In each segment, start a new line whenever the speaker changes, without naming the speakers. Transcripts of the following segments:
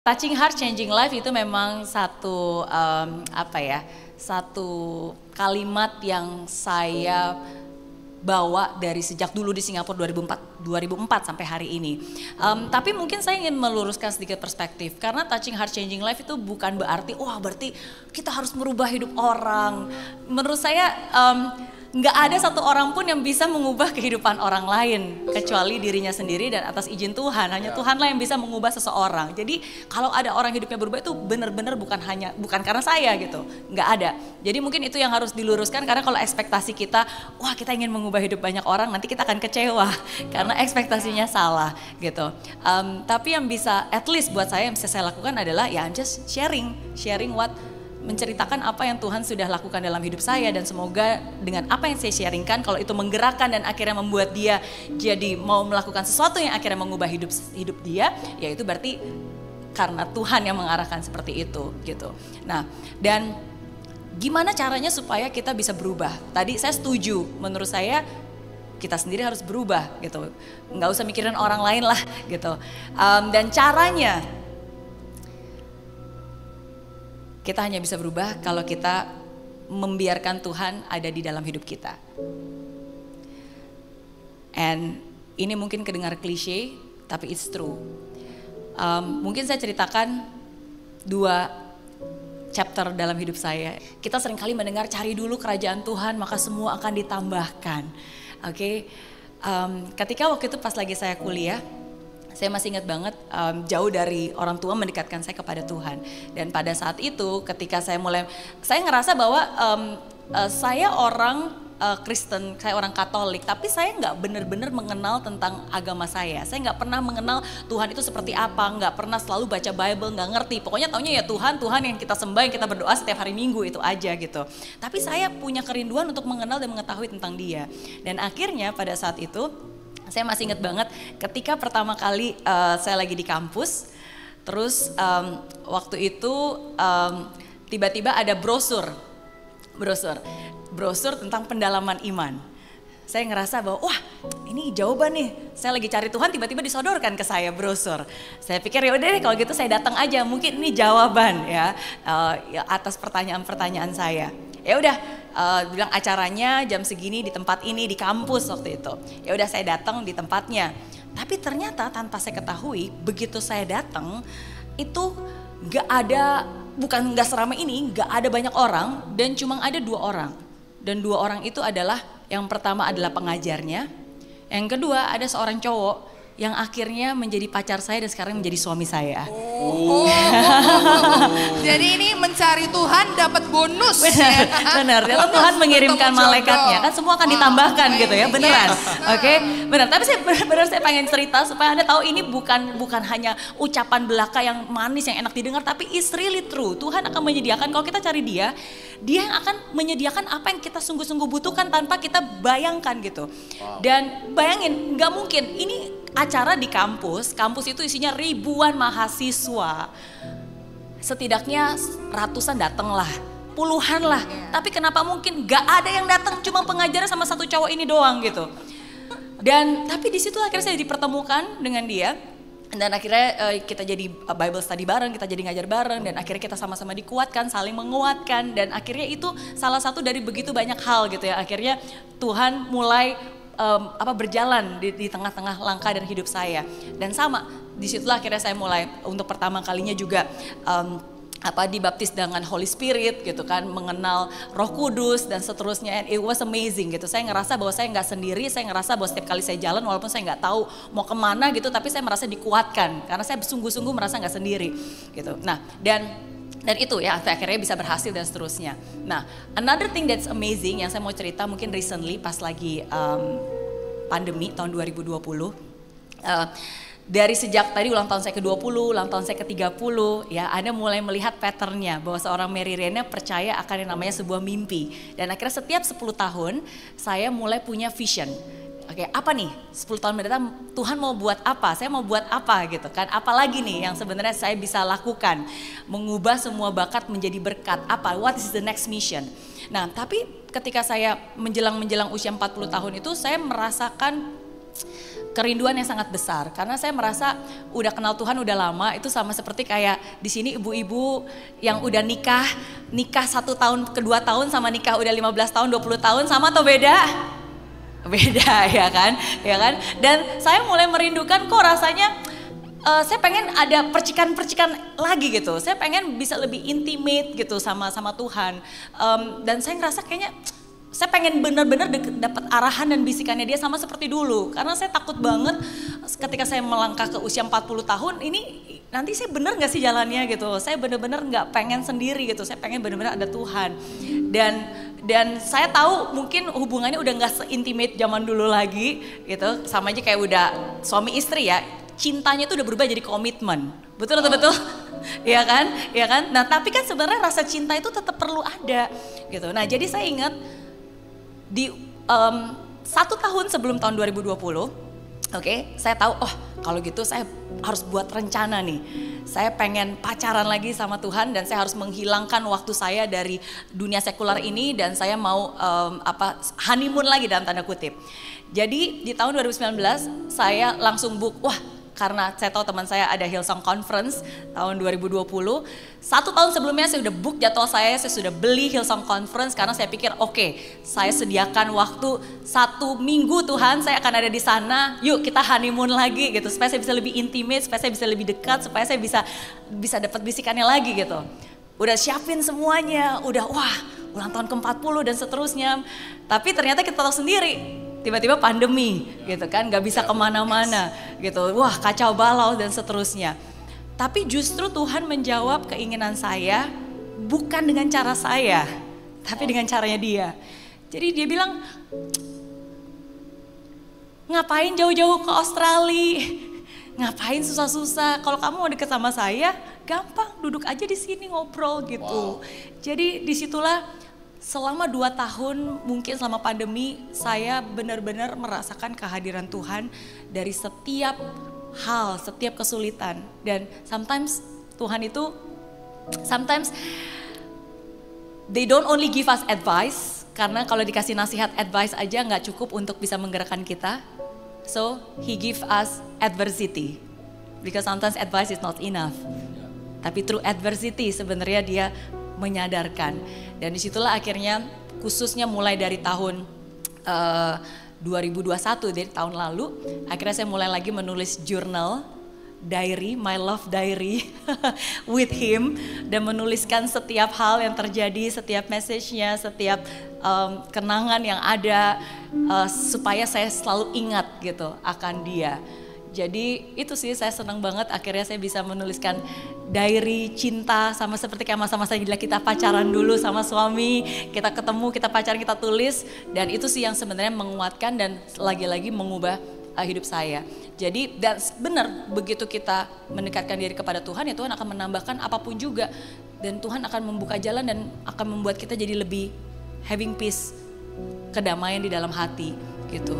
Touching Heart Changing Life itu memang satu satu kalimat yang saya bawa dari sejak dulu di Singapura 2004 sampai hari ini. Tapi mungkin saya ingin meluruskan sedikit perspektif, karena Touching Heart Changing Life itu bukan berarti kita harus merubah hidup orang. Menurut saya nggak ada satu orang pun yang bisa mengubah kehidupan orang lain kecuali dirinya sendiri dan atas izin Tuhan. Hanya Tuhanlah yang bisa mengubah seseorang. Jadi kalau ada orang hidupnya berubah itu benar-benar bukan karena saya gitu, nggak ada. Jadi mungkin itu yang harus diluruskan, karena kalau ekspektasi kita, wah kita ingin mengubah hidup banyak orang, nanti kita akan kecewa karena ekspektasinya salah gitu. Tapi yang bisa, at least buat saya yang bisa saya lakukan adalah ya I'm just sharing menceritakan apa yang Tuhan sudah lakukan dalam hidup saya, dan semoga dengan apa yang saya sharingkan, kalau itu menggerakkan dan akhirnya membuat dia jadi mau melakukan sesuatu yang akhirnya mengubah hidup dia, ya itu berarti karena Tuhan yang mengarahkan seperti itu gitu. Nah, dan gimana caranya supaya kita bisa berubah? Tadi saya setuju, menurut saya kita sendiri harus berubah gitu, nggak usah mikirin orang lain lah gitu. Dan caranya kita hanya bisa berubah kalau kita membiarkan Tuhan ada di dalam hidup kita. And ini mungkin kedengar klise, tapi it's true. Mungkin saya ceritakan 2 chapter dalam hidup saya. Kita seringkali mendengar cari dulu kerajaan Tuhan maka semua akan ditambahkan. Oke. Ketika waktu itu pas lagi saya kuliah, saya masih ingat banget, jauh dari orang tua mendekatkan saya kepada Tuhan. Dan pada saat itu ketika saya ngerasa bahwa saya orang Kristen, saya orang Katolik, tapi saya nggak benar-benar mengenal tentang agama saya. Saya nggak pernah mengenal Tuhan itu seperti apa, nggak pernah selalu baca Bible, nggak ngerti. Pokoknya taunya ya Tuhan yang kita sembah, yang kita berdoa setiap hari Minggu, itu aja gitu. Tapi saya punya kerinduan untuk mengenal dan mengetahui tentang Dia. Dan akhirnya pada saat itu, saya masih ingat banget ketika pertama kali saya lagi di kampus, terus waktu itu tiba-tiba ada brosur tentang pendalaman iman. Saya ngerasa bahwa wah ini jawaban nih, saya lagi cari Tuhan tiba-tiba disodorkan ke saya brosur. Saya pikir ya udah deh kalau gitu saya datang aja, mungkin ini jawaban ya atas pertanyaan-pertanyaan saya. Ya udah bilang acaranya jam segini di tempat ini di kampus waktu itu. Ya udah saya datang di tempatnya. Tapi ternyata tanpa saya ketahui, begitu saya datang itu nggak seramai ini, nggak ada banyak orang dan cuma ada 2 orang. Dan 2 orang itu adalah, yang pertama adalah pengajarnya, yang kedua ada seorang cowok yang akhirnya menjadi pacar saya dan sekarang menjadi suami saya.
Jadi ini mencari Tuhan dapat bonus.
Benar. Tuhan mengirimkan malaikatnya, kan semua akan ditambahkan gitu ya, beneran. Oke, benar. Tapi saya pengen cerita supaya Anda tahu ini bukan hanya ucapan belaka yang manis yang enak didengar, tapi it's really true. Tuhan akan menyediakan, kalau kita cari Dia yang akan menyediakan apa yang kita sungguh-sungguh butuhkan tanpa kita bayangkan gitu. Dan bayangin, nggak mungkin ini acara di kampus itu isinya ribuan mahasiswa. Setidaknya ratusan datang lah, puluhan lah. Tapi kenapa mungkin gak ada yang datang, cuma pengajarnya sama satu cowok ini doang gitu. Dan tapi di situ akhirnya saya dipertemukan dengan dia. Dan akhirnya kita jadi Bible study bareng, kita jadi ngajar bareng, dan akhirnya kita sama-sama dikuatkan, saling menguatkan, dan akhirnya itu salah satu dari begitu banyak hal gitu ya. Akhirnya Tuhan mulai berjalan di tengah-tengah langkah dan hidup saya. Dan sama, disitulah akhirnya saya mulai untuk pertama kalinya juga dibaptis dengan Holy Spirit gitu kan, mengenal Roh Kudus dan seterusnya. And it was amazing gitu. Saya ngerasa bahwa saya nggak sendiri, saya ngerasa bahwa setiap kali saya jalan walaupun saya nggak tahu mau kemana gitu, tapi saya merasa dikuatkan karena saya sungguh-sungguh merasa nggak sendiri gitu. Nah, dan itu ya akhirnya bisa berhasil dan seterusnya. Nah, another thing that's amazing yang saya mau cerita mungkin recently pas lagi pandemi tahun 2020. Dari sejak tadi ulang tahun saya ke-20, ulang tahun saya ke-30, ya Anda mulai melihat patternnya bahwa seorang Mary Riana percaya akan yang namanya sebuah mimpi. Dan akhirnya setiap 10 tahun saya mulai punya vision. Oke, apa nih 10 tahun mendatang Tuhan mau buat apa, saya mau buat apa gitu kan. Apalagi nih yang sebenarnya saya bisa lakukan, mengubah semua bakat menjadi berkat, apa, what is the next mission. Nah tapi ketika saya menjelang usia 40 tahun itu saya merasakan kerinduan yang sangat besar karena saya merasa udah kenal Tuhan udah lama. Itu sama seperti kayak di sini ibu-ibu yang udah nikah 1 tahun ke 2 tahun sama nikah udah 15 tahun 20 tahun, sama atau beda? Beda ya kan? Dan saya mulai merindukan kok rasanya saya pengen ada percikan-percikan lagi gitu. Saya pengen bisa lebih intimate gitu sama Tuhan. Dan saya ngerasa kayaknya saya pengen benar-benar dapat arahan dan bisikannya dia sama seperti dulu. Karena saya takut banget ketika saya melangkah ke usia 40 tahun ini nanti saya benar gak sih jalannya gitu. Saya benar-benar gak pengen sendiri gitu. Saya pengen benar-benar ada Tuhan. Dan saya tahu mungkin hubungannya udah gak se-intimate zaman dulu lagi gitu. Sama aja kayak udah suami istri ya. Cintanya itu udah berubah jadi komitmen. Betul atau betul? Iya kan? Nah tapi kan sebenarnya rasa cinta itu tetap perlu ada gitu. Nah jadi saya ingat di 1 tahun sebelum tahun 2020, saya tahu kalau gitu saya harus buat rencana nih. Saya pengen pacaran lagi sama Tuhan dan saya harus menghilangkan waktu saya dari dunia sekular ini dan saya mau honeymoon lagi dalam tanda kutip. Jadi di tahun 2019 saya langsung book, karena saya tahu teman saya ada Hillsong Conference tahun 2020. 1 tahun sebelumnya saya udah book jadwal saya sudah beli Hillsong Conference karena saya pikir saya sediakan waktu 1 minggu Tuhan saya akan ada di sana. Yuk kita honeymoon lagi gitu supaya saya bisa lebih intimate, supaya saya bisa lebih dekat, supaya saya bisa dapat bisikannya lagi gitu. Udah siapin semuanya, udah ulang tahun ke-40 dan seterusnya. Tapi ternyata kita tahu sendiri. Tiba-tiba pandemi gitu kan, gak bisa kemana-mana gitu, kacau balau dan seterusnya. Tapi justru Tuhan menjawab keinginan saya bukan dengan cara saya, tapi dengan caranya dia. Jadi dia bilang, ngapain jauh-jauh ke Australia, ngapain susah-susah, kalau kamu mau deket sama saya, gampang duduk aja di sini ngobrol gitu. Jadi disitulah selama 2 tahun mungkin selama pandemi saya benar-benar merasakan kehadiran Tuhan dari setiap hal, setiap kesulitan. Dan sometimes Tuhan itu, they don't only give us advice, karena kalau dikasih nasihat advice aja gak cukup untuk bisa menggerakkan kita. So he give us adversity, because sometimes advice is not enough. Tapi through adversity sebenarnya dia menyadarkan. Dan disitulah akhirnya khususnya mulai dari tahun 2021, dari tahun lalu, akhirnya saya mulai lagi menulis journal, diary, my love diary with him, dan menuliskan setiap hal yang terjadi, setiap message-nya, setiap kenangan yang ada, supaya saya selalu ingat gitu akan dia. Jadi itu sih saya senang banget akhirnya saya bisa menuliskan diary cinta, sama seperti kayak masa-masa gila kita pacaran dulu sama suami, kita ketemu, kita pacaran, kita tulis, dan itu sih yang sebenarnya menguatkan dan lagi-lagi mengubah hidup saya. Jadi dan benar begitu kita mendekatkan diri kepada Tuhan, ya Tuhan akan menambahkan apapun juga, dan Tuhan akan membuka jalan dan akan membuat kita jadi lebih having peace, kedamaian di dalam hati gitu.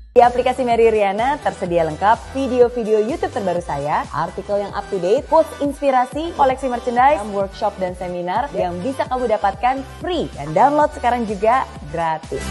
Di aplikasi Mary Riana tersedia lengkap video-video YouTube terbaru saya, artikel yang up to date, quotes inspirasi, koleksi merchandise, workshop dan seminar yang bisa kamu dapatkan free dan download sekarang juga gratis.